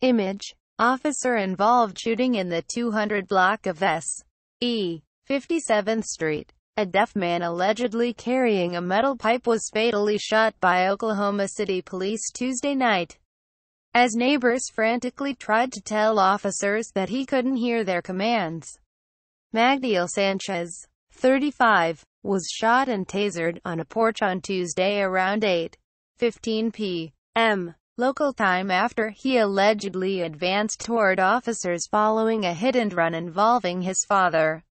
Image. Officer involved shooting in the 200 block of S.E. 57th Street. A deaf man allegedly carrying a metal pipe was fatally shot by Oklahoma City police Tuesday night, as neighbors frantically tried to tell officers that he couldn't hear their commands. Magdiel Sanchez, 35, was shot and tasered on a porch on Tuesday around 8:15 p.m. local time after he allegedly advanced toward officers following a hit-and-run involving his father.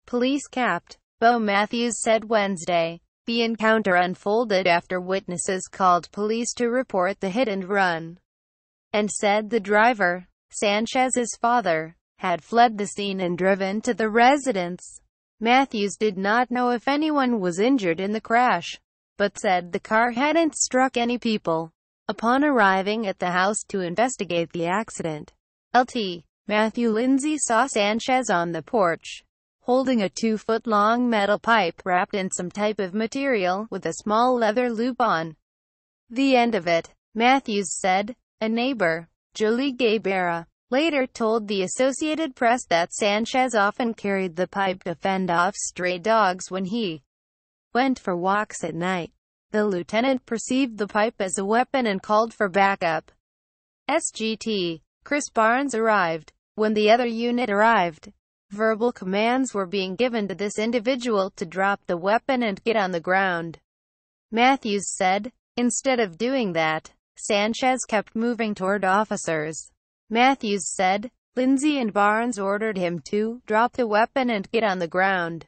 Police Capt. Bo Matthews said Wednesday. The encounter unfolded after witnesses called police to report the hit-and-run, and said the driver, Sanchez's father, had fled the scene and driven to the residence. Matthews did not know if anyone was injured in the crash, but said the car hadn't struck any people. Upon arriving at the house to investigate the accident, Lt. Matthew Lindsay saw Sanchez on the porch, holding a 2-foot-long metal pipe wrapped in some type of material with a small leather loop on the end of it, Matthews said. A neighbor, Julie Gaybera, later told the Associated Press that Sanchez often carried the pipe to fend off stray dogs when he went for walks at night. The lieutenant perceived the pipe as a weapon and called for backup. SGT. Chris Barnes arrived. When the other unit arrived, verbal commands were being given to this individual to drop the weapon and get on the ground. Matthews said. Instead of doing that, Sanchez kept moving toward officers. Matthews said. Lindsay and Barnes ordered him to drop the weapon and get on the ground.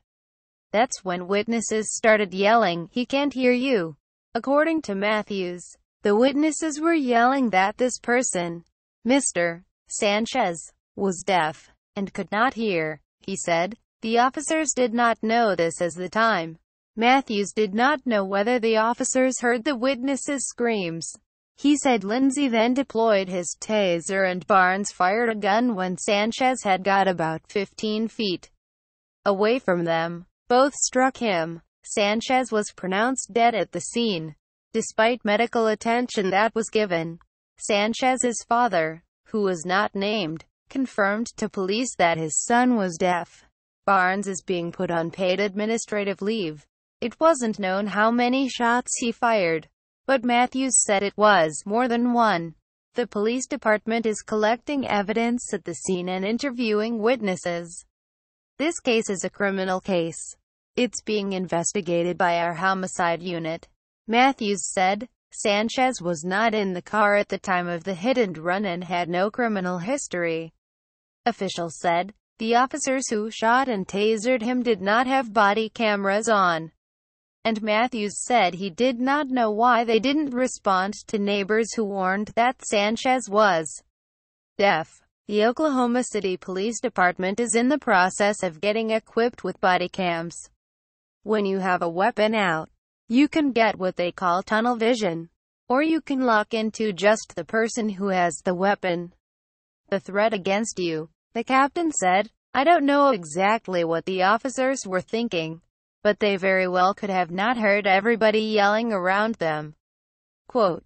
That's when witnesses started yelling, "He can't hear you." According to Matthews, the witnesses were yelling that this person, Mr. Sanchez, was deaf and could not hear. He said, the officers did not know this at the time. Matthews did not know whether the officers heard the witnesses' screams. He said Lindsay then deployed his taser and Barnes fired a gun when Sanchez had got about 15 feet away from them. Both struck him. Sanchez was pronounced dead at the scene, despite medical attention that was given. Sanchez's father, who was not named, confirmed to police that his son was deaf. Barnes is being put on paid administrative leave. It wasn't known how many shots he fired, but Matthews said it was more than one. The police department is collecting evidence at the scene and interviewing witnesses. This case is a criminal case. It's being investigated by our homicide unit. Matthews said. Sanchez was not in the car at the time of the hit-and-run and had no criminal history. Officials said. The officers who shot and tasered him did not have body cameras on. And Matthews said he did not know why they didn't respond to neighbors who warned that Sanchez was deaf. The Oklahoma City Police Department is in the process of getting equipped with body cams. When you have a weapon out, you can get what they call tunnel vision, or you can lock into just the person who has the weapon. The threat against you, the captain said. I don't know exactly what the officers were thinking, but they very well could have not heard everybody yelling around them. Quote,